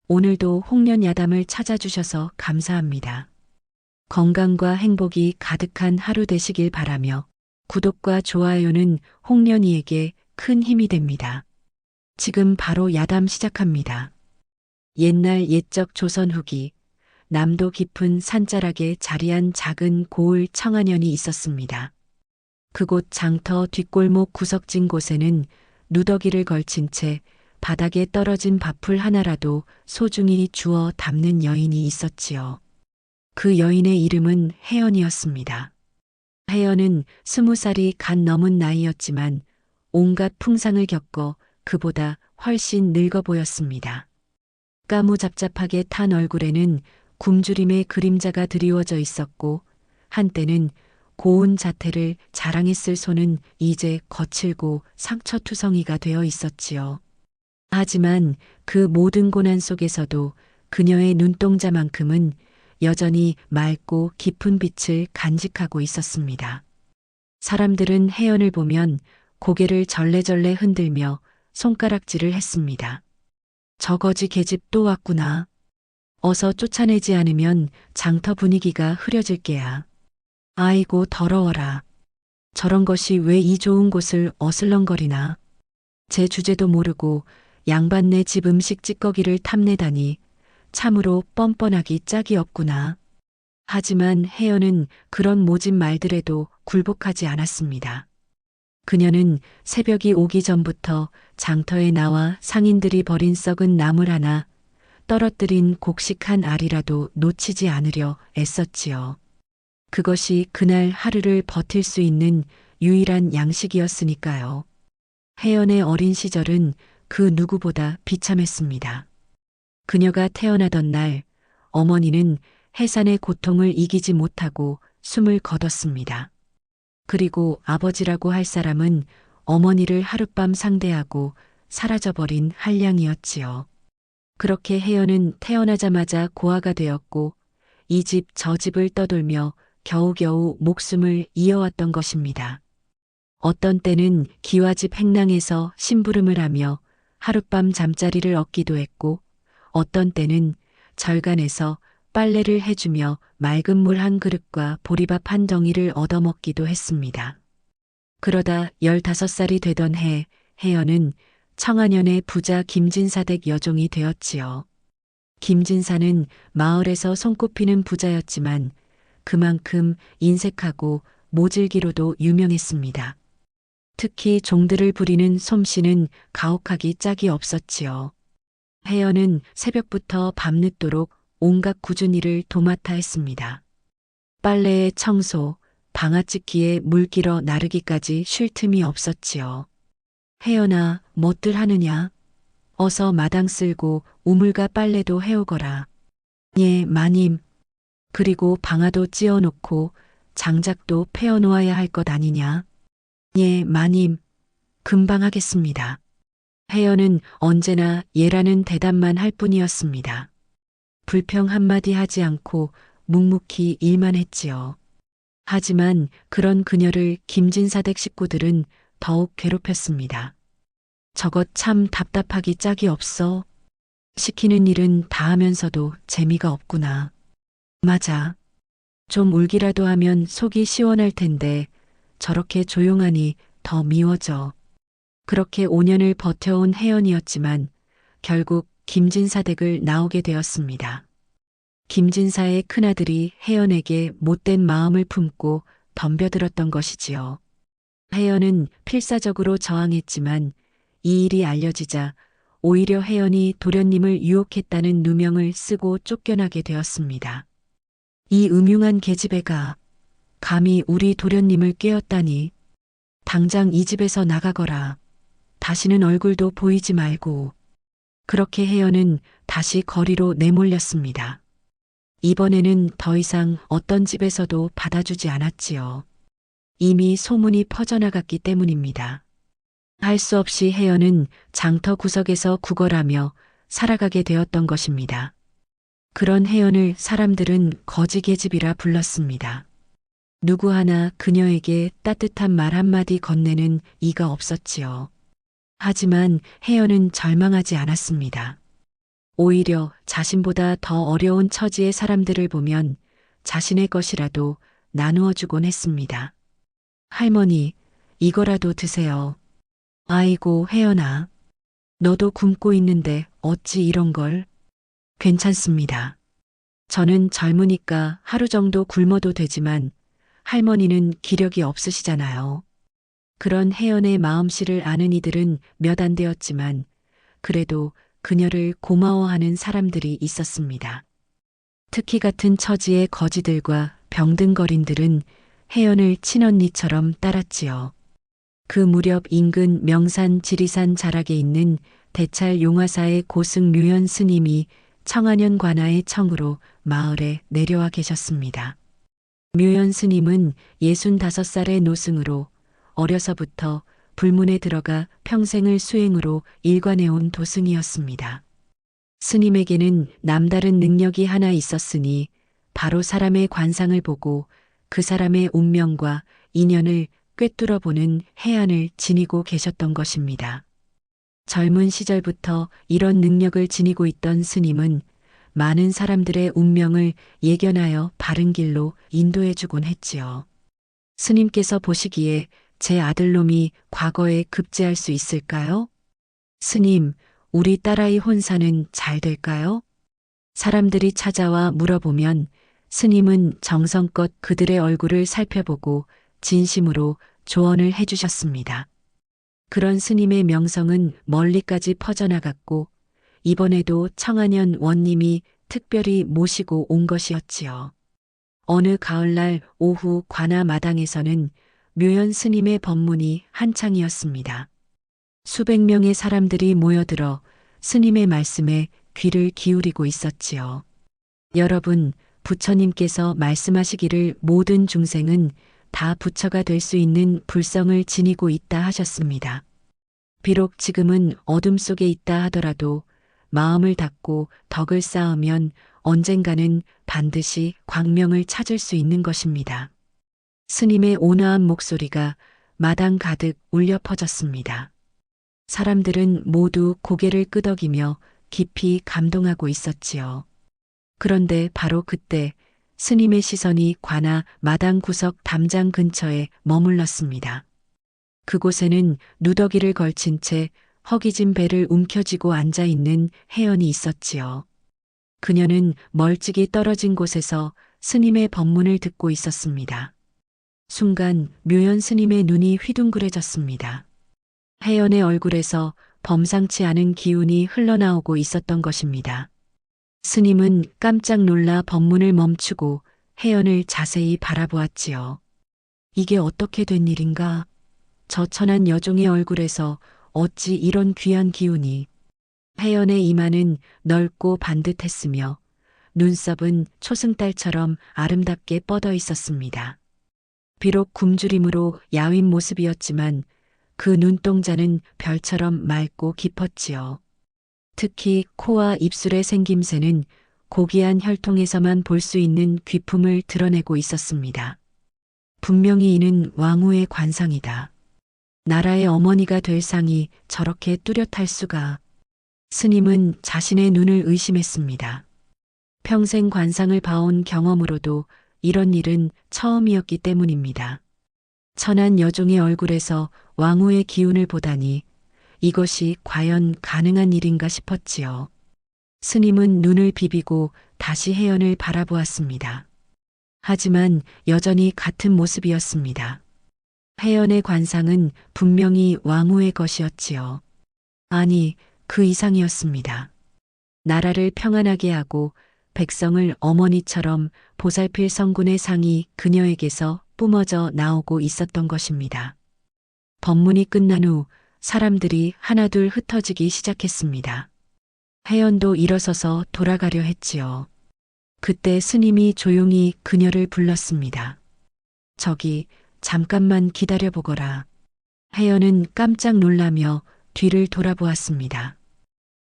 오늘도 홍련 야담을 찾아주셔서 감사합니다. 건강과 행복이 가득한 하루 되시길 바라며 구독과 좋아요는 홍련이에게 큰 힘이 됩니다. 지금 바로 야담 시작합니다. 옛날 옛적 조선 후기 남도 깊은 산자락에 자리한 작은 고을 청안현이 있었습니다. 그곳 장터 뒷골목 구석진 곳에는 누더기를 걸친 채 바닥에 떨어진 밥풀 하나라도 소중히 주워 담는 여인이 있었지요. 그 여인의 이름은 혜연이었습니다. 혜연은 20살이 갓 넘은 나이였지만 온갖 풍상을 겪어 그보다 훨씬 늙어 보였습니다. 까무잡잡하게 탄 얼굴에는 굶주림의 그림자가 드리워져 있었고 한때는 고운 자태를 자랑했을 손은 이제 거칠고 상처투성이가 되어 있었지요. 하지만 그 모든 고난 속에서도 그녀의 눈동자만큼은 여전히 맑고 깊은 빛을 간직하고 있었습니다. 사람들은 혜연을 보면 고개를 절레절레 흔들며 손가락질을 했습니다. 저 거지 계집 또 왔구나. 어서 쫓아내지 않으면 장터 분위기가 흐려질 게야. 아이고 더러워라. 저런 것이 왜 이 좋은 곳을 어슬렁거리나. 제 주제도 모르고 양반네 집 음식 찌꺼기를 탐내다니 참으로 뻔뻔하기 짝이 없구나. 하지만 혜연은 그런 모진 말들에도 굴복하지 않았습니다. 그녀는 새벽이 오기 전부터 장터에 나와 상인들이 버린 썩은 나물 하나, 떨어뜨린 곡식한 알이라도 놓치지 않으려 애썼지요. 그것이 그날 하루를 버틸 수 있는 유일한 양식이었으니까요. 혜연의 어린 시절은 그 누구보다 비참했습니다. 그녀가 태어나던 날 어머니는 해산의 고통을 이기지 못하고 숨을 거뒀습니다. 그리고 아버지라고 할 사람은 어머니를 하룻밤 상대하고 사라져버린 한량이었지요. 그렇게 혜연은 태어나자마자 고아가 되었고 이 집 저 집을 떠돌며 겨우겨우 목숨을 이어왔던 것입니다. 어떤 때는 기와집 행랑에서 심부름을 하며 하룻밤 잠자리를 얻기도 했고 어떤 때는 절간에서 빨래를 해주며 맑은 물 한 그릇과 보리밥 한 덩이를 얻어먹기도 했습니다. 그러다 15살이 되던 해 혜연은 청안현의 부자 김진사댁 여종이 되었지요. 김진사는 마을에서 손꼽히는 부자였지만 그만큼 인색하고 모질기로도 유명했습니다. 특히 종들을 부리는 솜씨는 가혹하기 짝이 없었지요. 혜연은 새벽부터 밤늦도록 온갖 굳은 일을 도맡아 했습니다. 빨래에 청소, 방아찌기에 물 길어 나르기까지 쉴 틈이 없었지요. 혜연아, 뭣들 하느냐? 어서 마당 쓸고 우물과 빨래도 해오거라. 예, 마님. 그리고 방아도 찧어놓고 장작도 패어놓아야 할 것 아니냐? 예, 마님. 금방 하겠습니다. 혜연은 언제나 예라는 대답만 할 뿐이었습니다. 불평 한마디 하지 않고 묵묵히 일만 했지요. 하지만 그런 그녀를 김진사댁 식구들은 더욱 괴롭혔습니다. 저것 참 답답하기 짝이 없어. 시키는 일은 다 하면서도 재미가 없구나. 맞아. 좀 울기라도 하면 속이 시원할 텐데 저렇게 조용하니 더 미워져. 그렇게 5년을 버텨온 혜연이었지만 결국 김진사댁을 나오게 되었습니다. 김진사의 큰아들이 혜연에게 못된 마음을 품고 덤벼들었던 것이지요. 혜연은 필사적으로 저항했지만 이 일이 알려지자 오히려 혜연이 도련님을 유혹했다는 누명을 쓰고 쫓겨나게 되었습니다. 이 음흉한 계집애가 감히 우리 도련님을 꿰었다니. 당장 이 집에서 나가거라. 다시는 얼굴도 보이지 말고. 그렇게 혜연은 다시 거리로 내몰렸습니다. 이번에는 더 이상 어떤 집에서도 받아주지 않았지요. 이미 소문이 퍼져나갔기 때문입니다. 할 수 없이 혜연은 장터 구석에서 구걸하며 살아가게 되었던 것입니다. 그런 혜연을 사람들은 거지계집이라 불렀습니다. 누구 하나 그녀에게 따뜻한 말 한마디 건네는 이가 없었지요. 하지만 혜연은 절망하지 않았습니다. 오히려 자신보다 더 어려운 처지의 사람들을 보면 자신의 것이라도 나누어 주곤 했습니다. 할머니, 이거라도 드세요. 아이고, 혜연아. 너도 굶고 있는데 어찌 이런 걸? 괜찮습니다. 저는 젊으니까 하루 정도 굶어도 되지만 할머니는 기력이 없으시잖아요. 그런 혜연의 마음씨를 아는 이들은 몇 안 되었지만 그래도 그녀를 고마워하는 사람들이 있었습니다. 특히 같은 처지의 거지들과 병든거린들은 혜연을 친언니처럼 따랐지요. 그 무렵 인근 명산 지리산 자락에 있는 대찰 용화사의 고승 묘연 스님이 청안현 관아의 청으로 마을에 내려와 계셨습니다. 묘연 스님은 65살의 노승으로 어려서부터 불문에 들어가 평생을 수행으로 일관해온 도승이었습니다. 스님에게는 남다른 능력이 하나 있었으니 바로 사람의 관상을 보고 그 사람의 운명과 인연을 꿰뚫어 보는 해안을 지니고 계셨던 것입니다. 젊은 시절부터 이런 능력을 지니고 있던 스님은 많은 사람들의 운명을 예견하여 바른 길로 인도해 주곤 했지요. 스님께서 보시기에 제 아들놈이 과거에 급제할 수 있을까요? 스님, 우리 딸아이 혼사는 잘 될까요? 사람들이 찾아와 물어보면 스님은 정성껏 그들의 얼굴을 살펴보고 진심으로 조언을 해주셨습니다. 그런 스님의 명성은 멀리까지 퍼져나갔고 이번에도 청안현 원님이 특별히 모시고 온 것이었지요. 어느 가을날 오후 관아 마당에서는 묘연 스님의 법문이 한창이었습니다. 수백 명의 사람들이 모여들어 스님의 말씀에 귀를 기울이고 있었지요. 여러분, 부처님께서 말씀하시기를 모든 중생은 다 부처가 될 수 있는 불성을 지니고 있다 하셨습니다. 비록 지금은 어둠 속에 있다 하더라도 마음을 닫고 덕을 쌓으면 언젠가는 반드시 광명을 찾을 수 있는 것입니다. 스님의 온화한 목소리가 마당 가득 울려 퍼졌습니다. 사람들은 모두 고개를 끄덕이며 깊이 감동하고 있었지요. 그런데 바로 그때 스님의 시선이 관아 마당 구석 담장 근처에 머물렀습니다. 그곳에는 누더기를 걸친 채 허기진 배를 움켜쥐고 앉아있는 혜연이 있었지요. 그녀는 멀찍이 떨어진 곳에서 스님의 법문을 듣고 있었습니다. 순간 묘연 스님의 눈이 휘둥그레졌습니다. 혜연의 얼굴에서 범상치 않은 기운이 흘러나오고 있었던 것입니다. 스님은 깜짝 놀라 법문을 멈추고 혜연을 자세히 바라보았지요. 이게 어떻게 된 일인가? 저 천한 여종의 얼굴에서 어찌 이런 귀한 기운이. 혜연의 이마는 넓고 반듯했으며 눈썹은 초승달처럼 아름답게 뻗어 있었습니다. 비록 굶주림으로 야윈 모습이었지만 그 눈동자는 별처럼 맑고 깊었지요. 특히 코와 입술의 생김새는 고귀한 혈통에서만 볼 수 있는 귀품을 드러내고 있었습니다. 분명히 이는 왕후의 관상이다. 나라의 어머니가 될 상이 저렇게 뚜렷할 수가. 스님은 자신의 눈을 의심했습니다. 평생 관상을 봐온 경험으로도 이런 일은 처음이었기 때문입니다. 천한 여종의 얼굴에서 왕후의 기운을 보다니 이것이 과연 가능한 일인가 싶었지요. 스님은 눈을 비비고 다시 혜연을 바라보았습니다. 하지만 여전히 같은 모습이었습니다. 혜연의 관상은 분명히 왕후의 것이었지요. 아니, 그 이상이었습니다. 나라를 평안하게 하고 백성을 어머니처럼 보살필 성군의 상이 그녀에게서 뿜어져 나오고 있었던 것입니다. 법문이 끝난 후 사람들이 하나둘 흩어지기 시작했습니다. 혜연도 일어서서 돌아가려 했지요. 그때 스님이 조용히 그녀를 불렀습니다. 저기 잠깐만 기다려보거라. 혜연은 깜짝 놀라며 뒤를 돌아보았습니다.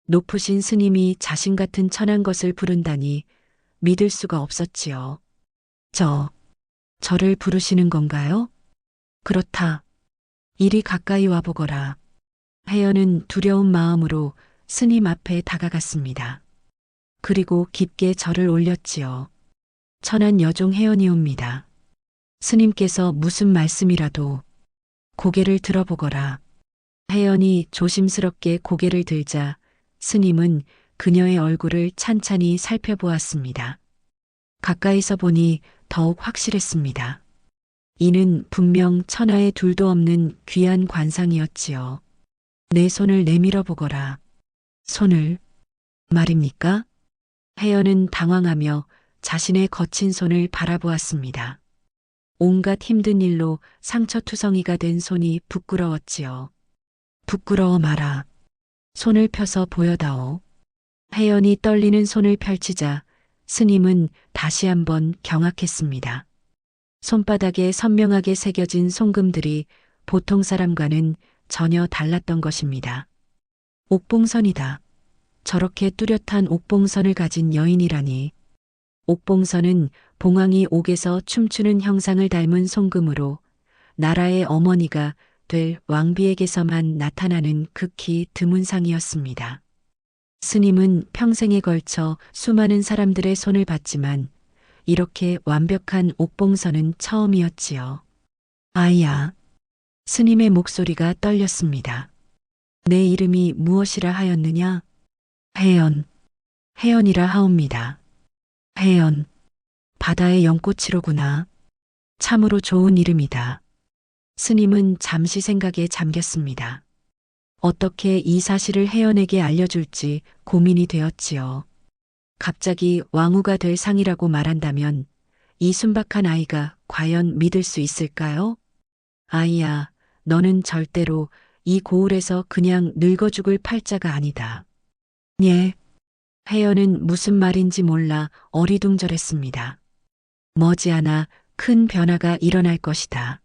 높으신 스님이 자신 같은 천한 것을 부른다니 믿을 수가 없었지요. 저를 부르시는 건가요? 그렇다. 이리 가까이 와보거라. 혜연은 두려운 마음으로 스님 앞에 다가갔습니다. 그리고 깊게 절을 올렸지요. 천한 여종 혜연이옵니다. 스님께서 무슨 말씀이라도 고개를 들어보거라. 혜연이 조심스럽게 고개를 들자 스님은 그녀의 얼굴을 찬찬히 살펴보았습니다. 가까이서 보니 더욱 확실했습니다. 이는 분명 천하에 둘도 없는 귀한 관상이었지요. 내 손을 내밀어 보거라. 손을 말입니까? 혜연은 당황하며 자신의 거친 손을 바라보았습니다. 온갖 힘든 일로 상처투성이가 된 손이 부끄러웠지요. 부끄러워 마라. 손을 펴서 보여다오. 혜연이 떨리는 손을 펼치자 스님은 다시 한번 경악했습니다. 손바닥에 선명하게 새겨진 송금들이 보통 사람과는 전혀 달랐던 것입니다. 옥봉선이다. 저렇게 뚜렷한 옥봉선을 가진 여인이라니. 옥봉선은 봉황이 옥에서 춤추는 형상을 닮은 송금으로 나라의 어머니가 될 왕비에게서만 나타나는 극히 드문 상이었습니다. 스님은 평생에 걸쳐 수많은 사람들의 손을 봤지만 이렇게 완벽한 옥봉선은 처음이었지요. 아이야. 스님의 목소리가 떨렸습니다. 내 이름이 무엇이라 하였느냐? 혜연. 혜연이라 하옵니다. 혜연. 바다의 연꽃이로구나. 참으로 좋은 이름이다. 스님은 잠시 생각에 잠겼습니다. 어떻게 이 사실을 혜연에게 알려줄지 고민이 되었지요. 갑자기 왕후가 될 상이라고 말한다면 이 순박한 아이가 과연 믿을 수 있을까요? 아이야, 너는 절대로 이 고을에서 그냥 늙어 죽을 팔자가 아니다. 예. 혜연은 무슨 말인지 몰라 어리둥절했습니다. 머지않아 큰 변화가 일어날 것이다.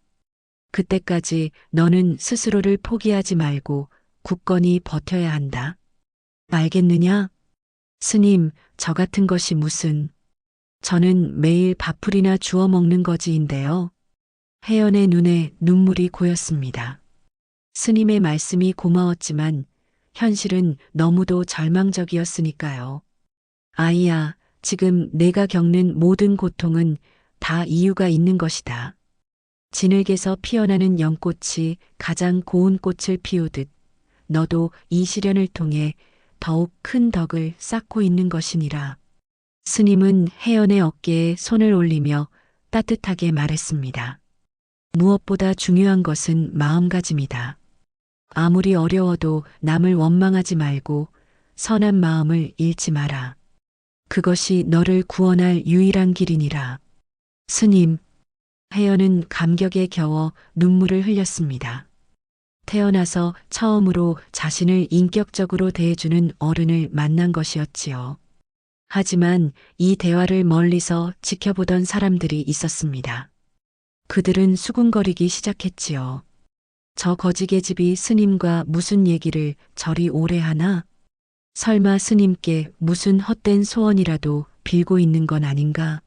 그때까지 너는 스스로를 포기하지 말고 굳건히 버텨야 한다. 알겠느냐? 스님, 저 같은 것이 무슨. 저는 매일 밥풀이나 주워 먹는 거지인데요. 혜연의 눈에 눈물이 고였습니다. 스님의 말씀이 고마웠지만 현실은 너무도 절망적이었으니까요. 아이야, 지금 내가 겪는 모든 고통은 다 이유가 있는 것이다. 진흙에서 피어나는 연꽃이 가장 고운 꽃을 피우듯 너도 이 시련을 통해 더욱 큰 덕을 쌓고 있는 것이니라. 스님은 혜연의 어깨에 손을 올리며 따뜻하게 말했습니다. 무엇보다 중요한 것은 마음가짐이다. 아무리 어려워도 남을 원망하지 말고 선한 마음을 잃지 마라. 그것이 너를 구원할 유일한 길이니라. 스님, 혜연은 감격에 겨워 눈물을 흘렸습니다. 태어나서 처음으로 자신을 인격적으로 대해주는 어른을 만난 것이었지요. 하지만 이 대화를 멀리서 지켜보던 사람들이 있었습니다. 그들은 수군거리기 시작했지요. 저 거지계집이 스님과 무슨 얘기를 저리 오래 하나? 설마 스님께 무슨 헛된 소원이라도 빌고 있는 건 아닌가?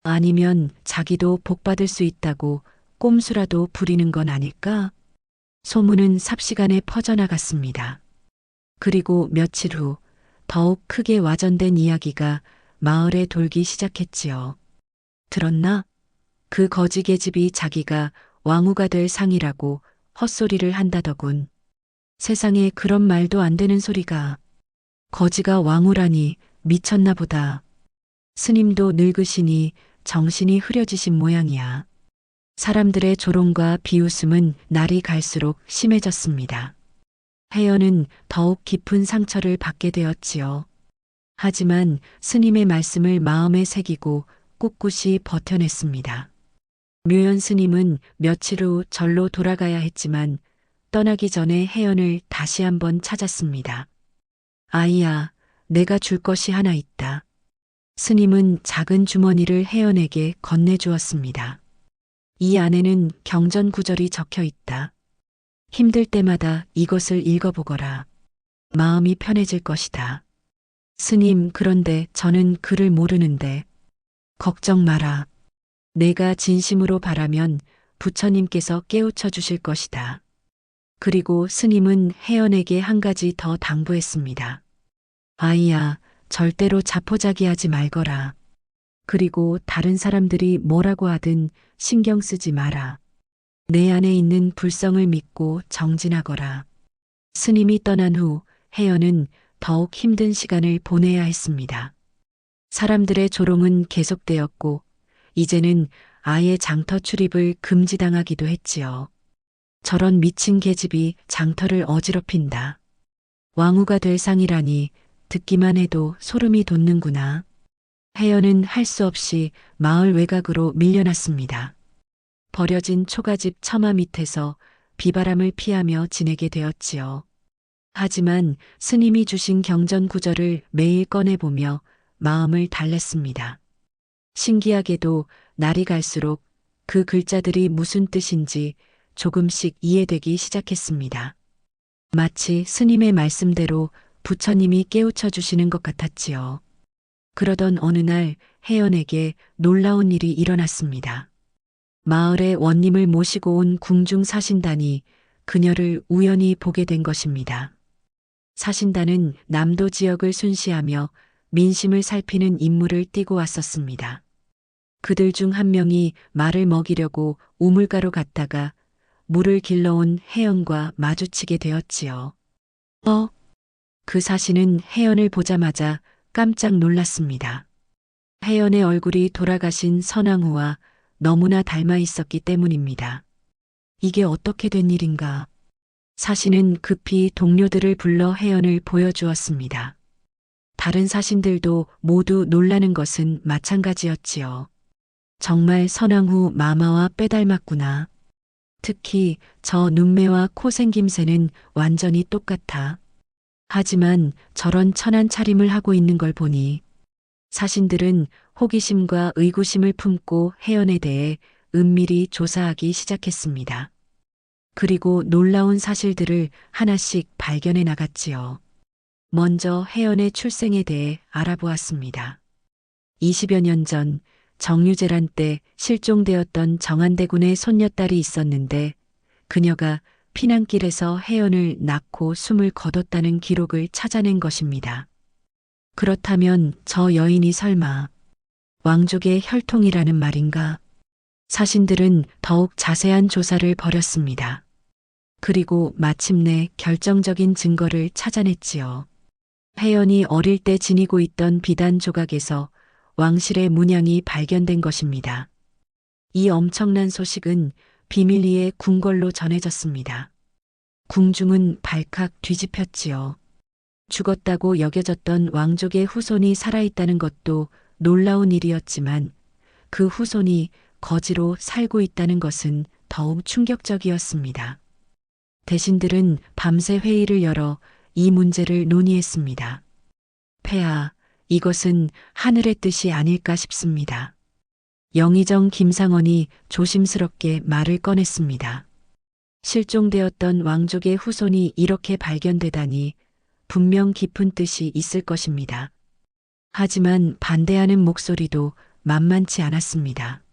아니면 자기도 복받을 수 있다고 꼼수라도 부리는 건 아닐까? 소문은 삽시간에 퍼져나갔습니다. 그리고 며칠 후 더욱 크게 와전된 이야기가 마을에 돌기 시작했지요. 들었나? 그 거지계집이 자기가 왕후가 될 상이라고 헛소리를 한다더군. 세상에 그런 말도 안 되는 소리가. 거지가 왕후라니 미쳤나 보다. 스님도 늙으시니 정신이 흐려지신 모양이야. 사람들의 조롱과 비웃음은 날이 갈수록 심해졌습니다. 혜연은 더욱 깊은 상처를 받게 되었지요. 하지만 스님의 말씀을 마음에 새기고 꿋꿋이 버텨냈습니다. 묘연 스님은 며칠 후 절로 돌아가야 했지만 떠나기 전에 혜연을 다시 한번 찾았습니다. 아이야, 내가 줄 것이 하나 있다. 스님은 작은 주머니를 혜연에게 건네주었습니다. 이 안에는 경전 구절이 적혀 있다. 힘들 때마다 이것을 읽어보거라. 마음이 편해질 것이다. 스님, 그런데 저는 글을 모르는데. 걱정 마라. 내가 진심으로 바라면 부처님께서 깨우쳐 주실 것이다. 그리고 스님은 혜연에게 한 가지 더 당부했습니다. 아이야, 절대로 자포자기하지 말거라. 그리고 다른 사람들이 뭐라고 하든 신경 쓰지 마라. 내 안에 있는 불성을 믿고 정진하거라. 스님이 떠난 후 혜연은 더욱 힘든 시간을 보내야 했습니다. 사람들의 조롱은 계속되었고 이제는 아예 장터 출입을 금지당하기도 했지요. 저런 미친 계집이 장터를 어지럽힌다. 왕후가 될 상이라니 듣기만 해도 소름이 돋는구나. 혜연은 할 수 없이 마을 외곽으로 밀려났습니다. 버려진 초가집 처마 밑에서 비바람을 피하며 지내게 되었지요. 하지만 스님이 주신 경전 구절을 매일 꺼내보며 마음을 달랬습니다. 신기하게도 날이 갈수록 그 글자들이 무슨 뜻인지 조금씩 이해되기 시작했습니다. 마치 스님의 말씀대로 부처님이 깨우쳐 주시는 것 같았지요. 그러던 어느 날 혜연에게 놀라운 일이 일어났습니다. 마을에 원님을 모시고 온 궁중 사신단이 그녀를 우연히 보게 된 것입니다. 사신단은 남도 지역을 순시하며 민심을 살피는 임무를 띠고 왔었습니다. 그들 중 한 명이 말을 먹이려고 우물가로 갔다가 물을 길러온 혜연과 마주치게 되었지요. 그 사신은 혜연을 보자마자 깜짝 놀랐습니다. 혜연의 얼굴이 돌아가신 선왕후와 너무나 닮아 있었기 때문입니다. 이게 어떻게 된 일인가? 사신은 급히 동료들을 불러 혜연을 보여주었습니다. 다른 사신들도 모두 놀라는 것은 마찬가지였지요. 정말 선왕후 마마와 빼닮았구나. 특히 저 눈매와 코 생김새는 완전히 똑같아. 하지만 저런 천한 차림을 하고 있는 걸 보니 사신들은 호기심과 의구심을 품고 혜연에 대해 은밀히 조사하기 시작했습니다. 그리고 놀라운 사실들을 하나씩 발견해 나갔지요. 먼저 혜연의 출생에 대해 알아보았습니다. 20여 년 전 정유재란 때 실종되었던 정한대군의 손녀딸이 있었는데 그녀가 피난길에서 혜연을 낳고 숨을 거뒀다는 기록을 찾아낸 것입니다. 그렇다면 저 여인이 설마 왕족의 혈통이라는 말인가? 사신들은 더욱 자세한 조사를 벌였습니다. 그리고 마침내 결정적인 증거를 찾아냈지요. 혜연이 어릴 때 지니고 있던 비단 조각에서 왕실의 문양이 발견된 것입니다. 이 엄청난 소식은 비밀리에 궁궐로 전해졌습니다. 궁중은 발칵 뒤집혔지요. 죽었다고 여겨졌던 왕족의 후손이 살아있다는 것도 놀라운 일이었지만 그 후손이 거지로 살고 있다는 것은 더욱 충격적이었습니다. 대신들은 밤새 회의를 열어 이 문제를 논의했습니다. 폐하, 이것은 하늘의 뜻이 아닐까 싶습니다. 영의정 김상원이 조심스럽게 말을 꺼냈습니다. 실종되었던 왕족의 후손이 이렇게 발견되다니 분명 깊은 뜻이 있을 것입니다. 하지만 반대하는 목소리도 만만치 않았습니다.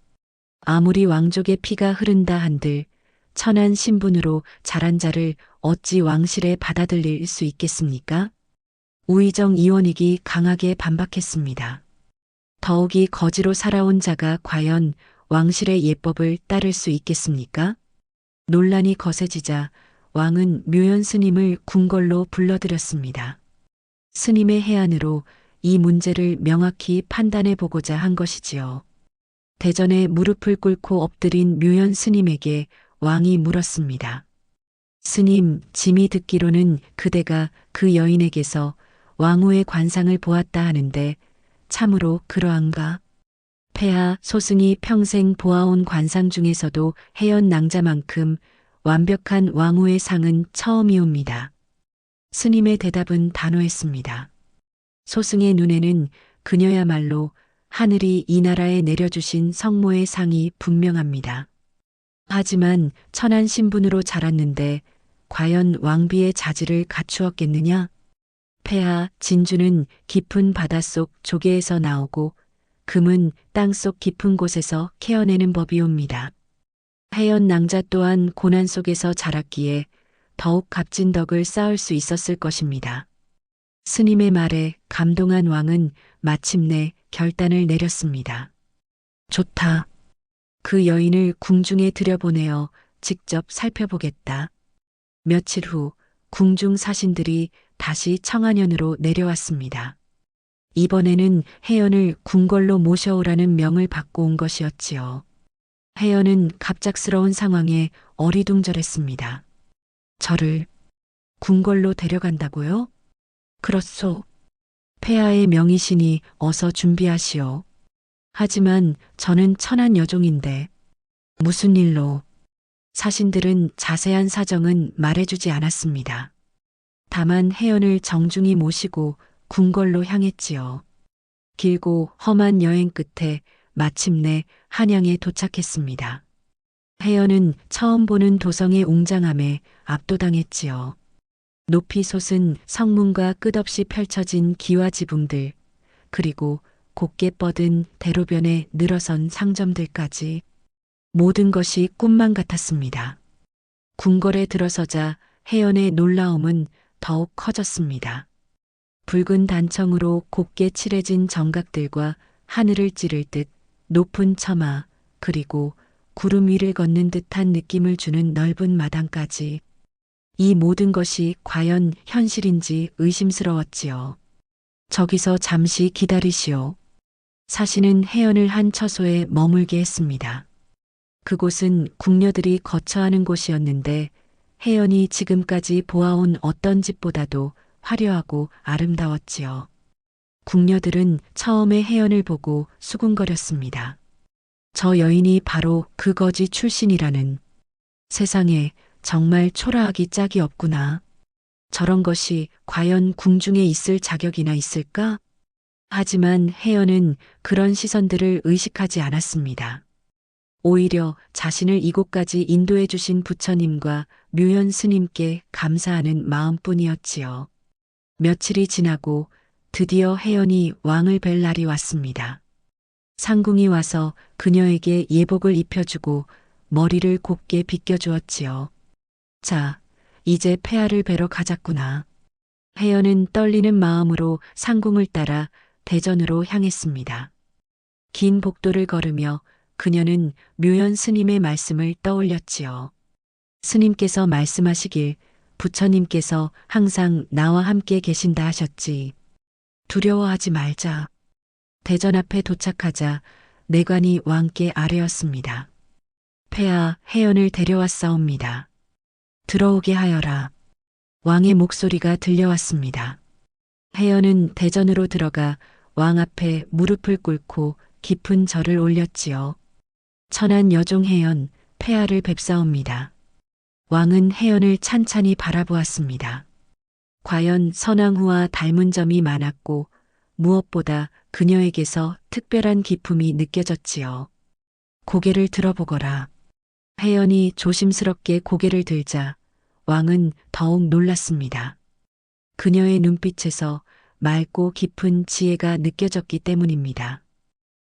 아무리 왕족의 피가 흐른다 한들 천한 신분으로 자란 자를 어찌 왕실에 받아들일 수 있겠습니까? 우의정 이원익이 강하게 반박했습니다. 더욱이 거지로 살아온 자가 과연 왕실의 예법을 따를 수 있겠습니까? 논란이 거세지자 왕은 묘연 스님을 궁궐로 불러들였습니다. 스님의 해안으로 이 문제를 명확히 판단해 보고자 한 것이지요. 대전에 무릎을 꿇고 엎드린 묘연 스님에게 왕이 물었습니다. 스님, 짐이 듣기로는 그대가 그 여인에게서 왕후의 관상을 보았다 하는데 참으로 그러한가? 폐하, 소승이 평생 보아온 관상 중에서도 혜연 낭자만큼 완벽한 왕후의 상은 처음이옵니다. 스님의 대답은 단호했습니다. 소승의 눈에는 그녀야말로 하늘이 이 나라에 내려주신 성모의 상이 분명합니다. 하지만 천한 신분으로 자랐는데 과연 왕비의 자질을 갖추었겠느냐? 폐하, 진주는 깊은 바닷속 조개에서 나오고 금은 땅속 깊은 곳에서 캐어내는 법이옵니다. 혜연 낭자 또한 고난 속에서 자랐기에 더욱 값진 덕을 쌓을 수 있었을 것입니다. 스님의 말에 감동한 왕은 마침내 결단을 내렸습니다. 좋다. 그 여인을 궁중에 들여보내어 직접 살펴보겠다. 며칠 후 궁중 사신들이 다시 청안현으로 내려왔습니다. 이번에는 혜연을 궁궐로 모셔오라는 명을 받고 온 것이었지요. 혜연은 갑작스러운 상황에 어리둥절했습니다. 저를 궁궐로 데려간다고요? 그렇소. 폐하의 명이시니 어서 준비하시오. 하지만 저는 천한 여종인데 무슨 일로? 사신들은 자세한 사정은 말해주지 않았습니다. 다만 혜연을 정중히 모시고 궁궐로 향했지요. 길고 험한 여행 끝에 마침내 한양에 도착했습니다. 혜연은 처음 보는 도성의 웅장함에 압도당했지요. 높이 솟은 성문과 끝없이 펼쳐진 기와 지붕들, 그리고 곱게 뻗은 대로변에 늘어선 상점들까지 모든 것이 꿈만 같았습니다. 궁궐에 들어서자 혜연의 놀라움은 더욱 커졌습니다. 붉은 단청으로 곱게 칠해진 정각들과 하늘을 찌를 듯 높은 처마, 그리고 구름 위를 걷는 듯한 느낌을 주는 넓은 마당까지 이 모든 것이 과연 현실인지 의심스러웠지요. 저기서 잠시 기다리시오. 사신은 혜연을 한 처소에 머물게 했습니다. 그곳은 궁녀들이 거처하는 곳이었는데 혜연이 지금까지 보아온 어떤 집보다도 화려하고 아름다웠지요. 궁녀들은 처음에 혜연을 보고 수군거렸습니다. 저 여인이 바로 그 거지 출신이라는. 세상에 정말 초라하기 짝이 없구나. 저런 것이 과연 궁중에 있을 자격이나 있을까? 하지만 혜연은 그런 시선들을 의식하지 않았습니다. 오히려 자신을 이곳까지 인도해 주신 부처님과 묘연 스님께 감사하는 마음뿐이었지요. 며칠이 지나고 드디어 혜연이 왕을 뵐 날이 왔습니다. 상궁이 와서 그녀에게 예복을 입혀주고 머리를 곱게 빗겨주었지요. 자, 이제 폐하를 뵈러 가자꾸나. 혜연은 떨리는 마음으로 상궁을 따라 대전으로 향했습니다. 긴 복도를 걸으며 그녀는 묘연 스님의 말씀을 떠올렸지요. 스님께서 말씀하시길 부처님께서 항상 나와 함께 계신다 하셨지. 두려워하지 말자. 대전 앞에 도착하자 내관이 왕께 아뢰었습니다. 폐하 혜연을 데려왔사옵니다. 들어오게 하여라. 왕의 목소리가 들려왔습니다. 혜연은 대전으로 들어가 왕 앞에 무릎을 꿇고 깊은 절을 올렸지요. 천한 여종 혜연, 폐하를 뵙사옵니다. 왕은 혜연을 찬찬히 바라보았습니다. 과연 선왕후와 닮은 점이 많았고 무엇보다 그녀에게서 특별한 기품이 느껴졌지요. 고개를 들어보거라. 혜연이 조심스럽게 고개를 들자 왕은 더욱 놀랐습니다. 그녀의 눈빛에서 맑고 깊은 지혜가 느껴졌기 때문입니다.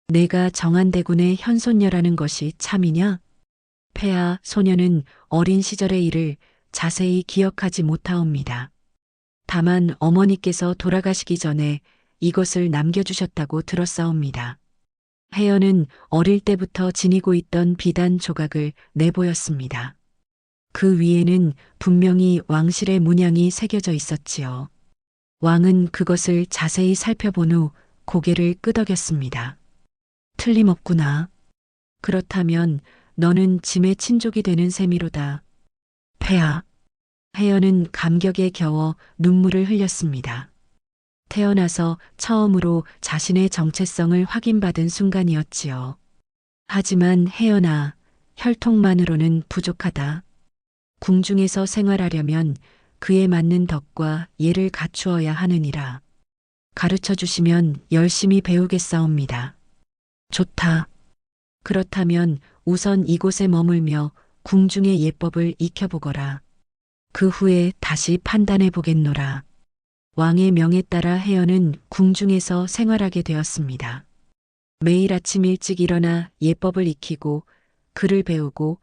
내가 정한대군의 현손녀라는 것이 참이냐? 폐하 소녀는 어린 시절의 일을 자세히 기억하지 못하옵니다. 다만 어머니께서 돌아가시기 전에 이것을 남겨주셨다고 들었사옵니다. 혜연은 어릴 때부터 지니고 있던 비단 조각을 내보였습니다. 그 위에는 분명히 왕실의 문양이 새겨져 있었지요. 왕은 그것을 자세히 살펴본 후 고개를 끄덕였습니다. 틀림없구나. 그렇다면 너는 짐의 친족이 되는 셈이로다. 폐하. 혜연은 감격에 겨워 눈물을 흘렸습니다. 태어나서 처음으로 자신의 정체성을 확인받은 순간이었지요. 하지만 혜연아, 혈통만으로는 부족하다. 궁중에서 생활하려면 그에 맞는 덕과 예를 갖추어야 하느니라. 가르쳐 주시면 열심히 배우겠사옵니다. 좋다. 그렇다면 우선 이곳에 머물며 궁중의 예법을 익혀보거라. 그 후에 다시 판단해 보겠노라. 왕의 명에 따라 혜연은 궁중에서 생활하게 되었습니다. 매일 아침 일찍 일어나 예법을 익히고 글을 배우고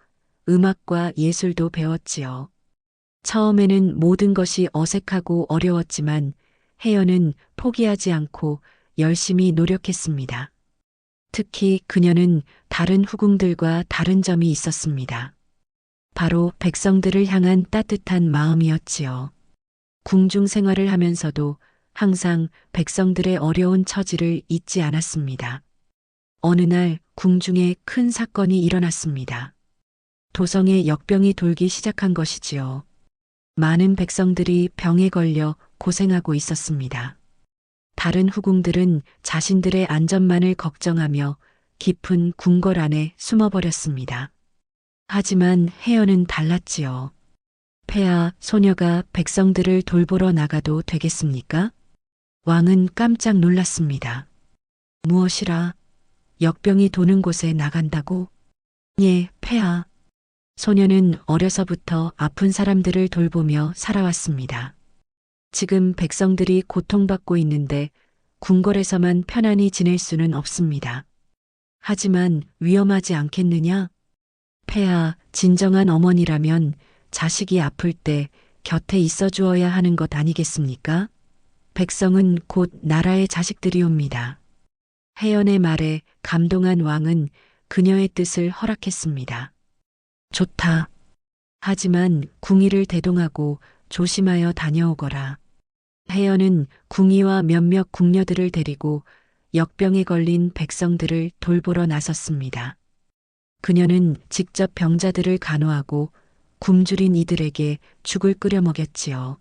음악과 예술도 배웠지요. 처음에는 모든 것이 어색하고 어려웠지만 혜연은 포기하지 않고 열심히 노력했습니다. 특히 그녀는 다른 후궁들과 다른 점이 있었습니다. 바로 백성들을 향한 따뜻한 마음이었지요. 궁중 생활을 하면서도 항상 백성들의 어려운 처지를 잊지 않았습니다. 어느 날 궁중에 큰 사건이 일어났습니다. 도성에 역병이 돌기 시작한 것이지요. 많은 백성들이 병에 걸려 고생하고 있었습니다. 다른 후궁들은 자신들의 안전만을 걱정하며 깊은 궁궐 안에 숨어버렸습니다. 하지만 혜연은 달랐지요. 폐하, 소녀가 백성들을 돌보러 나가도 되겠습니까? 왕은 깜짝 놀랐습니다. 무엇이라? 역병이 도는 곳에 나간다고? 예, 폐하. 소녀는 어려서부터 아픈 사람들을 돌보며 살아왔습니다. 지금 백성들이 고통받고 있는데 궁궐에서만 편안히 지낼 수는 없습니다. 하지만 위험하지 않겠느냐? 폐하, 진정한 어머니라면 자식이 아플 때 곁에 있어 주어야 하는 것 아니겠습니까? 백성은 곧 나라의 자식들이옵니다. 혜연의 말에 감동한 왕은 그녀의 뜻을 허락했습니다. 좋다. 하지만 궁의를 대동하고 조심하여 다녀오거라. 혜연은 궁의와 몇몇 궁녀들을 데리고 역병에 걸린 백성들을 돌보러 나섰습니다. 그녀는 직접 병자들을 간호하고 굶주린 이들에게 죽을 끓여 먹였지요.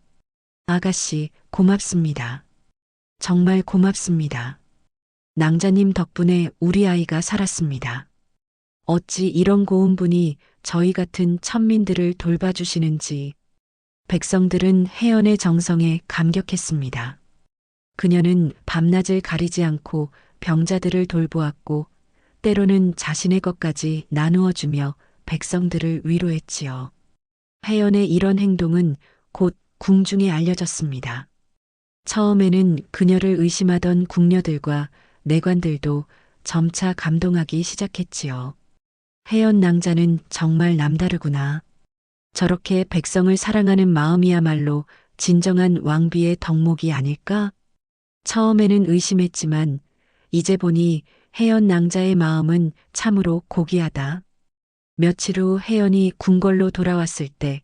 아가씨, 고맙습니다. 정말 고맙습니다. 낭자님 덕분에 우리 아이가 살았습니다. 어찌 이런 고운 분이 저희 같은 천민들을 돌봐주시는지. 백성들은 혜연의 정성에 감격했습니다. 그녀는 밤낮을 가리지 않고 병자들을 돌보았고 때로는 자신의 것까지 나누어 주며 백성들을 위로했지요. 혜연의 이런 행동은 곧 궁중에 알려졌습니다. 처음에는 그녀를 의심하던 궁녀들과 내관들도 점차 감동하기 시작했지요. 혜연 낭자는 정말 남다르구나. 저렇게 백성을 사랑하는 마음이야말로 진정한 왕비의 덕목이 아닐까? 처음에는 의심했지만 이제 보니 혜연 낭자의 마음은 참으로 고귀하다. 며칠 후 혜연이 궁궐로 돌아왔을 때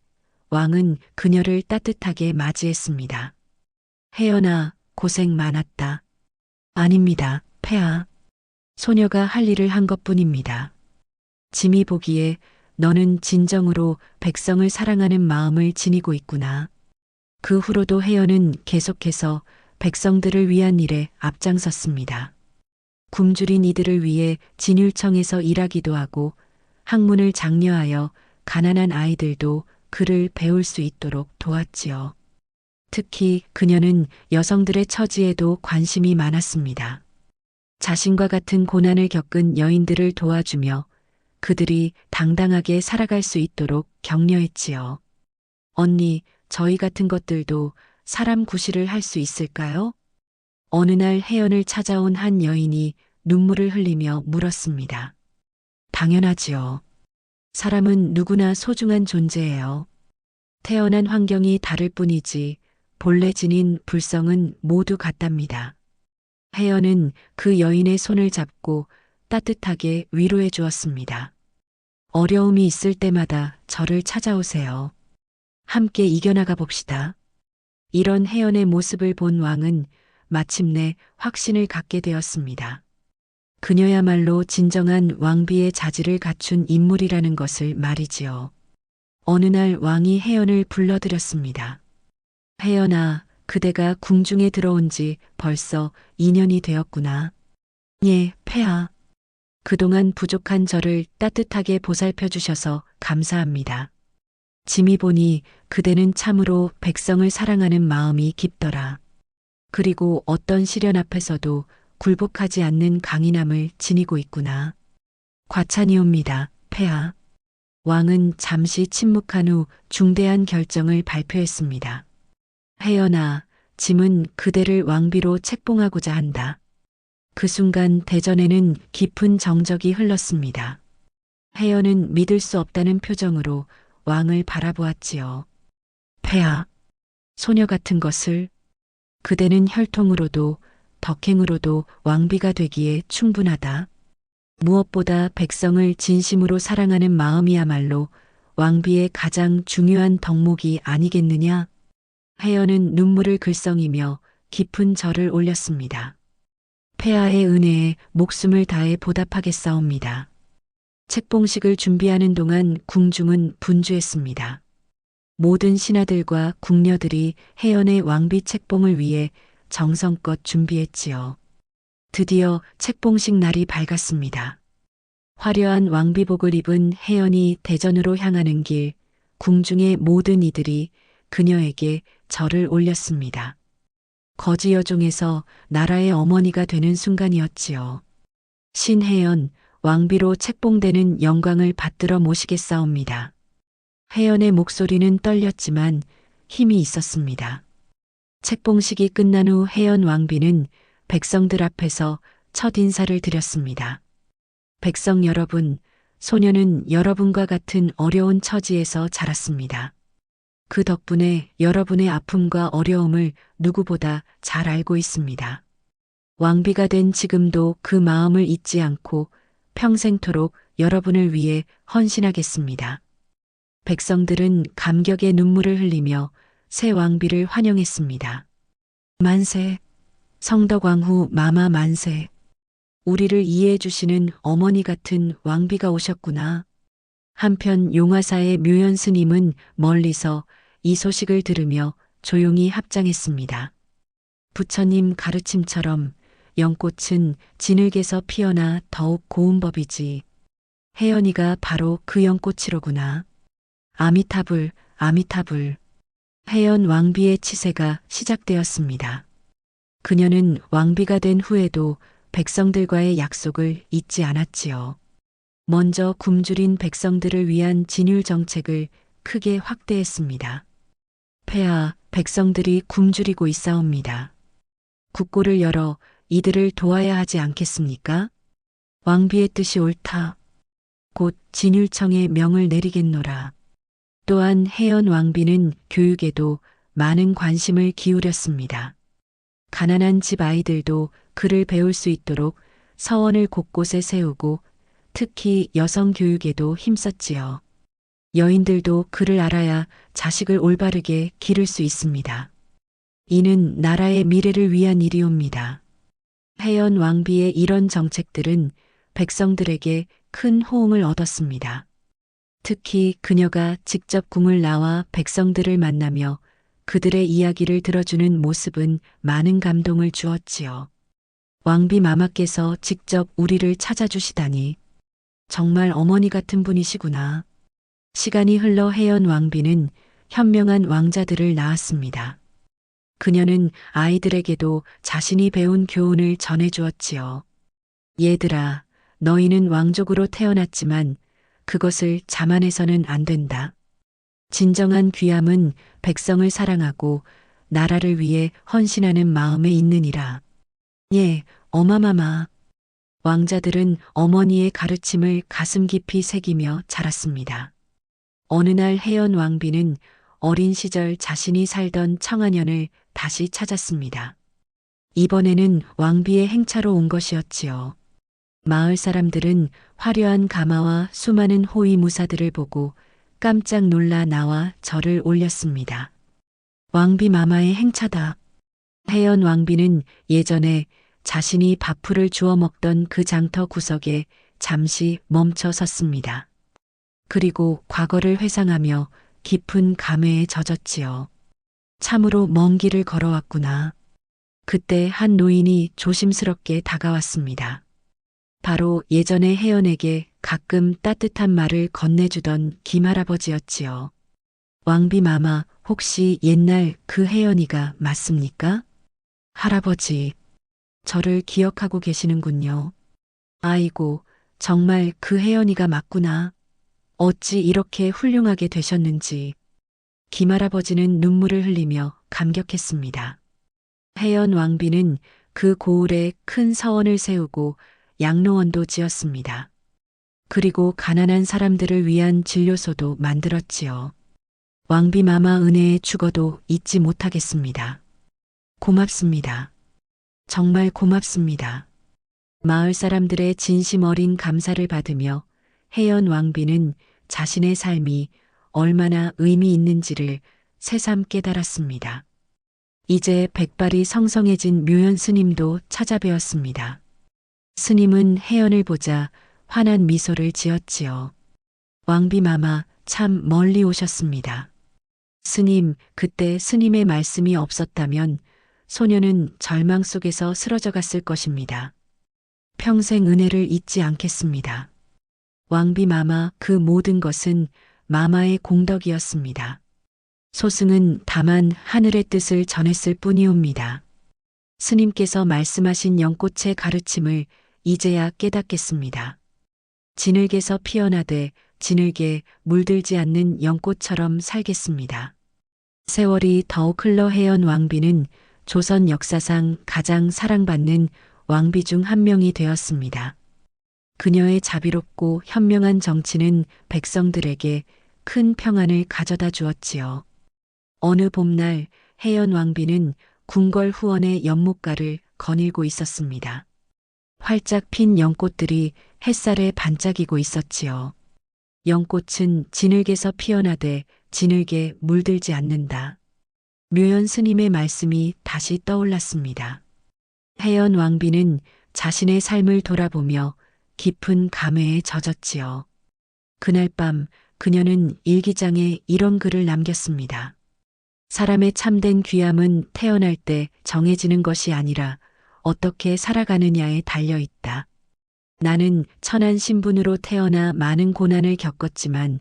왕은 그녀를 따뜻하게 맞이했습니다. 혜연아, 고생 많았다. 아닙니다, 폐하. 소녀가 할 일을 한 것뿐입니다. 짐이 보기에 너는 진정으로 백성을 사랑하는 마음을 지니고 있구나. 그 후로도 혜연은 계속해서 백성들을 위한 일에 앞장섰습니다. 굶주린 이들을 위해 진율청에서 일하기도 하고 학문을 장려하여 가난한 아이들도 글을 배울 수 있도록 도왔지요. 특히 그녀는 여성들의 처지에도 관심이 많았습니다. 자신과 같은 고난을 겪은 여인들을 도와주며 그들이 당당하게 살아갈 수 있도록 격려했지요. 언니, 저희 같은 것들도 사람 구실을 할 수 있을까요? 어느 날 혜연을 찾아온 한 여인이 눈물을 흘리며 물었습니다. 당연하지요. 사람은 누구나 소중한 존재예요. 태어난 환경이 다를 뿐이지 본래 지닌 불성은 모두 같답니다. 혜연은 그 여인의 손을 잡고 따뜻하게 위로해 주었습니다. 어려움이 있을 때마다 저를 찾아오세요. 함께 이겨나가 봅시다. 이런 혜연의 모습을 본 왕은 마침내 확신을 갖게 되었습니다. 그녀야말로 진정한 왕비의 자질을 갖춘 인물이라는 것을 말이지요. 어느 날 왕이 혜연을 불러들였습니다. 혜연아, 그대가 궁중에 들어온 지 벌써 2년이 되었구나. 예, 폐하. 그동안 부족한 저를 따뜻하게 보살펴 주셔서 감사합니다. 짐이 보니 그대는 참으로 백성을 사랑하는 마음이 깊더라. 그리고 어떤 시련 앞에서도 굴복하지 않는 강인함을 지니고 있구나. 과찬이옵니다, 폐하. 왕은 잠시 침묵한 후 중대한 결정을 발표했습니다. 혜연아, 짐은 그대를 왕비로 책봉하고자 한다. 그 순간 대전에는 깊은 정적이 흘렀습니다. 혜연은 믿을 수 없다는 표정으로 왕을 바라보았지요. 폐하, 소녀 같은 것을. 그대는 혈통으로도 덕행으로도 왕비가 되기에 충분하다. 무엇보다 백성을 진심으로 사랑하는 마음이야말로 왕비의 가장 중요한 덕목이 아니겠느냐? 혜연은 눈물을 글썽이며 깊은 절을 올렸습니다. 폐하의 은혜에 목숨을 다해 보답하겠사옵니다. 책봉식을 준비하는 동안 궁중은 분주했습니다. 모든 신하들과 궁녀들이 혜연의 왕비 책봉을 위해 정성껏 준비했지요. 드디어 책봉식 날이 밝았습니다. 화려한 왕비복을 입은 혜연이 대전으로 향하는 길, 궁중의 모든 이들이 그녀에게 절을 올렸습니다. 거지 여종에서 나라의 어머니가 되는 순간이었지요. 신혜연, 왕비로 책봉되는 영광을 받들어 모시겠사옵니다. 혜연의 목소리는 떨렸지만 힘이 있었습니다. 책봉식이 끝난 후 혜연 왕비는 백성들 앞에서 첫 인사를 드렸습니다. 백성 여러분, 소녀는 여러분과 같은 어려운 처지에서 자랐습니다. 그 덕분에 여러분의 아픔과 어려움을 누구보다 잘 알고 있습니다. 왕비가 된 지금도 그 마음을 잊지 않고 평생토록 여러분을 위해 헌신하겠습니다. 백성들은 감격의 눈물을 흘리며 새 왕비를 환영했습니다. 만세, 성덕왕후 마마 만세. 우리를 이해해 주시는 어머니 같은 왕비가 오셨구나. 한편 용화사의 묘연 스님은 멀리서 이 소식을 들으며 조용히 합장했습니다. 부처님 가르침처럼 연꽃은 진흙에서 피어나 더욱 고운 법이지. 혜연이가 바로 그 연꽃이로구나. 아미타불, 아미타불. 혜연 왕비의 치세가 시작되었습니다. 그녀는 왕비가 된 후에도 백성들과의 약속을 잊지 않았지요. 먼저 굶주린 백성들을 위한 진율 정책을 크게 확대했습니다. 폐하, 백성들이 굶주리고 있사옵니다. 국고를 열어 이들을 도와야 하지 않겠습니까? 왕비의 뜻이 옳다. 곧 진율청에 명을 내리겠노라. 또한 혜연 왕비는 교육에도 많은 관심을 기울였습니다. 가난한 집 아이들도 글을 배울 수 있도록 서원을 곳곳에 세우고 특히 여성 교육에도 힘썼지요. 여인들도 글을 알아야 자식을 올바르게 기를 수 있습니다. 이는 나라의 미래를 위한 일이옵니다. 혜연 왕비의 이런 정책들은 백성들에게 큰 호응을 얻었습니다. 특히 그녀가 직접 궁을 나와 백성들을 만나며 그들의 이야기를 들어주는 모습은 많은 감동을 주었지요. 왕비 마마께서 직접 우리를 찾아주시다니 정말 어머니 같은 분이시구나. 시간이 흘러 혜연 왕비는 현명한 왕자들을 낳았습니다. 그녀는 아이들에게도 자신이 배운 교훈을 전해주었지요. 얘들아, 너희는 왕족으로 태어났지만 그것을 자만해서는 안 된다. 진정한 귀함은 백성을 사랑하고 나라를 위해 헌신하는 마음에 있느니라. 예, 어마마마. 왕자들은 어머니의 가르침을 가슴 깊이 새기며 자랐습니다. 어느 날 혜연 왕비는 어린 시절 자신이 살던 청안현을 다시 찾았습니다. 이번에는 왕비의 행차로 온 것이었지요. 마을 사람들은 화려한 가마와 수많은 호위 무사들을 보고 깜짝 놀라 나와 절을 올렸습니다. 왕비 마마의 행차다. 혜연 왕비는 예전에 자신이 밥풀을 주워 먹던 그 장터 구석에 잠시 멈춰 섰습니다. 그리고 과거를 회상하며 깊은 감회에 젖었지요. 참으로 먼 길을 걸어왔구나. 그때 한 노인이 조심스럽게 다가왔습니다. 바로 예전에 혜연에게 가끔 따뜻한 말을 건네주던 김할아버지였지요. 왕비 마마, 혹시 옛날 그 혜연이가 맞습니까? 할아버지, 저를 기억하고 계시는군요. 아이고, 정말 그 혜연이가 맞구나. 어찌 이렇게 훌륭하게 되셨는지. 김할아버지는 눈물을 흘리며 감격했습니다. 혜연 왕비는 그 고을에 큰 서원을 세우고 양로원도 지었습니다. 그리고 가난한 사람들을 위한 진료소도 만들었지요. 왕비 마마 은혜에 죽어도 잊지 못하겠습니다. 고맙습니다. 정말 고맙습니다. 마을 사람들의 진심 어린 감사를 받으며 혜연 왕비는 자신의 삶이 얼마나 의미 있는지를 새삼 깨달았습니다. 이제 백발이 성성해진 묘연 스님도 찾아뵈었습니다. 스님은 혜연을 보자 환한 미소를 지었지요. 왕비마마 참 멀리 오셨습니다. 스님, 그때 스님의 말씀이 없었다면 소녀는 절망 속에서 쓰러져 갔을 것입니다. 평생 은혜를 잊지 않겠습니다. 왕비마마, 그 모든 것은 마마의 공덕이었습니다. 소승은 다만 하늘의 뜻을 전했을 뿐이옵니다. 스님께서 말씀하신 연꽃의 가르침을 이제야 깨닫겠습니다. 진흙에서 피어나되 진흙에 물들지 않는 연꽃처럼 살겠습니다. 세월이 더욱 흘러 혜연 왕비는 조선 역사상 가장 사랑받는 왕비 중 한 명이 되었습니다. 그녀의 자비롭고 현명한 정치는 백성들에게 큰 평안을 가져다 주었지요. 어느 봄날 혜연 왕비는 궁궐 후원의 연못가를 거닐고 있었습니다. 활짝 핀 연꽃들이 햇살에 반짝이고 있었지요. 연꽃은 진흙에서 피어나되 진흙에 물들지 않는다. 묘연 스님의 말씀이 다시 떠올랐습니다. 혜연 왕비는 자신의 삶을 돌아보며 깊은 감회에 젖었지요. 그날 밤 그녀는 일기장에 이런 글을 남겼습니다. 사람의 참된 귀함은 태어날 때 정해지는 것이 아니라 어떻게 살아가느냐에 달려 있다. 나는 천한 신분으로 태어나 많은 고난을 겪었지만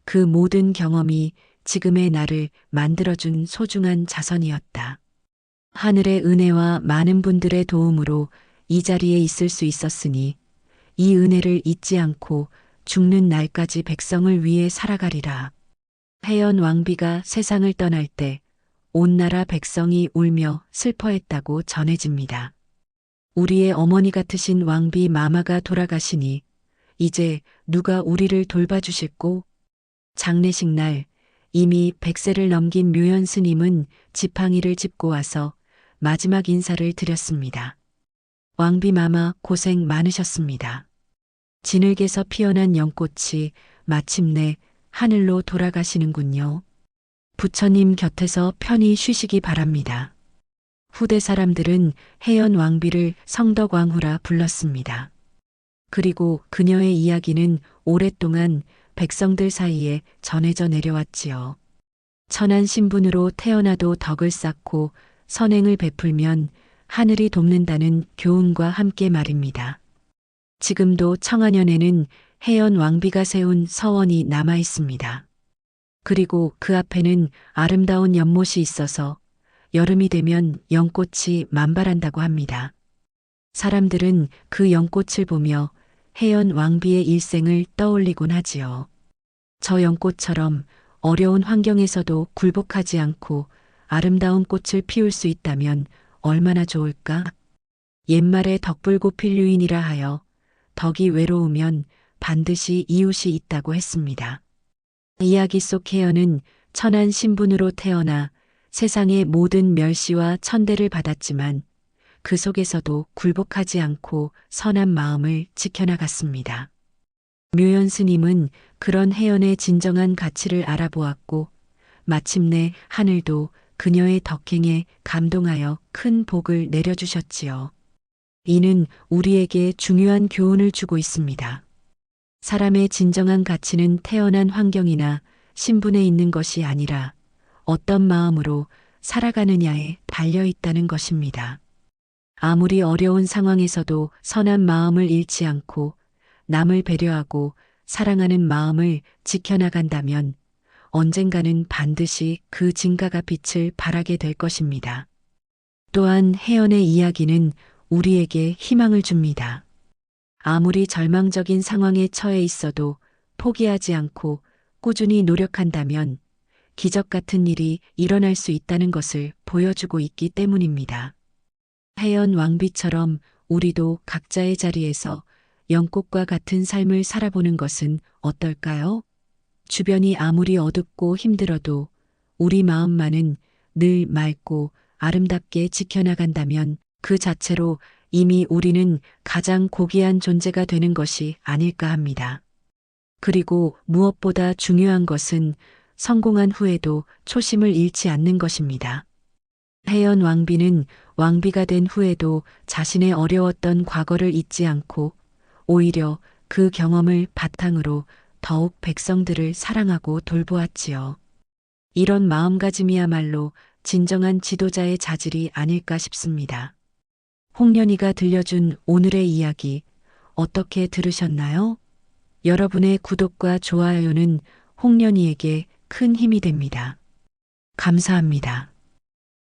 그 모든 경험이 지금의 나를 만들어준 소중한 자선이었다. 하늘의 은혜와 많은 분들의 도움으로 이 자리에 있을 수 있었으니 이 은혜를 잊지 않고 죽는 날까지 백성을 위해 살아가리라. 혜연 왕비가 세상을 떠날 때 온 나라 백성이 울며 슬퍼했다고 전해집니다. 우리의 어머니 같으신 왕비 마마가 돌아가시니 이제 누가 우리를 돌봐주실꼬? 장례식 날 이미 100세를 넘긴 묘연 스님은 지팡이를 짚고 와서 마지막 인사를 드렸습니다. 왕비 마마 고생 많으셨습니다. 진흙에서 피어난 연꽃이 마침내 하늘로 돌아가시는군요. 부처님 곁에서 편히 쉬시기 바랍니다. 후대 사람들은 혜연 왕비를 성덕왕후라 불렀습니다. 그리고 그녀의 이야기는 오랫동안 백성들 사이에 전해져 내려왔지요. 천한 신분으로 태어나도 덕을 쌓고 선행을 베풀면 하늘이 돕는다는 교훈과 함께 말입니다. 지금도 청안현에는 혜연 왕비가 세운 서원이 남아 있습니다. 그리고 그 앞에는 아름다운 연못이 있어서 여름이 되면 연꽃이 만발한다고 합니다. 사람들은 그 연꽃을 보며 혜연 왕비의 일생을 떠올리곤 하지요. 저 연꽃처럼 어려운 환경에서도 굴복하지 않고 아름다운 꽃을 피울 수 있다면 얼마나 좋을까? 옛말에 덕불고 필류인이라 하여 덕이 외로우면 반드시 이웃이 있다고 했습니다. 이야기 속 혜연은 천한 신분으로 태어나 세상의 모든 멸시와 천대를 받았지만 그 속에서도 굴복하지 않고 선한 마음을 지켜나갔습니다. 묘연 스님은 그런 혜연의 진정한 가치를 알아보았고 마침내 하늘도 그녀의 덕행에 감동하여 큰 복을 내려주셨지요. 이는 우리에게 중요한 교훈을 주고 있습니다. 사람의 진정한 가치는 태어난 환경이나 신분에 있는 것이 아니라 어떤 마음으로 살아가느냐에 달려 있다는 것입니다. 아무리 어려운 상황에서도 선한 마음을 잃지 않고 남을 배려하고 사랑하는 마음을 지켜나간다면 언젠가는 반드시 그 진가가 빛을 발하게 될 것입니다. 또한 혜연의 이야기는 우리에게 희망을 줍니다. 아무리 절망적인 상황에 처해 있어도 포기하지 않고 꾸준히 노력한다면 기적 같은 일이 일어날 수 있다는 것을 보여주고 있기 때문입니다. 혜연 왕비처럼 우리도 각자의 자리에서 연꽃과 같은 삶을 살아보는 것은 어떨까요? 주변이 아무리 어둡고 힘들어도 우리 마음만은 늘 맑고 아름답게 지켜나간다면 그 자체로 이미 우리는 가장 고귀한 존재가 되는 것이 아닐까 합니다. 그리고 무엇보다 중요한 것은 성공한 후에도 초심을 잃지 않는 것입니다. 혜연 왕비는 왕비가 된 후에도 자신의 어려웠던 과거를 잊지 않고 오히려 그 경험을 바탕으로 더욱 백성들을 사랑하고 돌보았지요. 이런 마음가짐이야말로 진정한 지도자의 자질이 아닐까 싶습니다. 홍련이가 들려준 오늘의 이야기 어떻게 들으셨나요? 여러분의 구독과 좋아요는 홍련이에게 큰 힘이 됩니다. 감사합니다.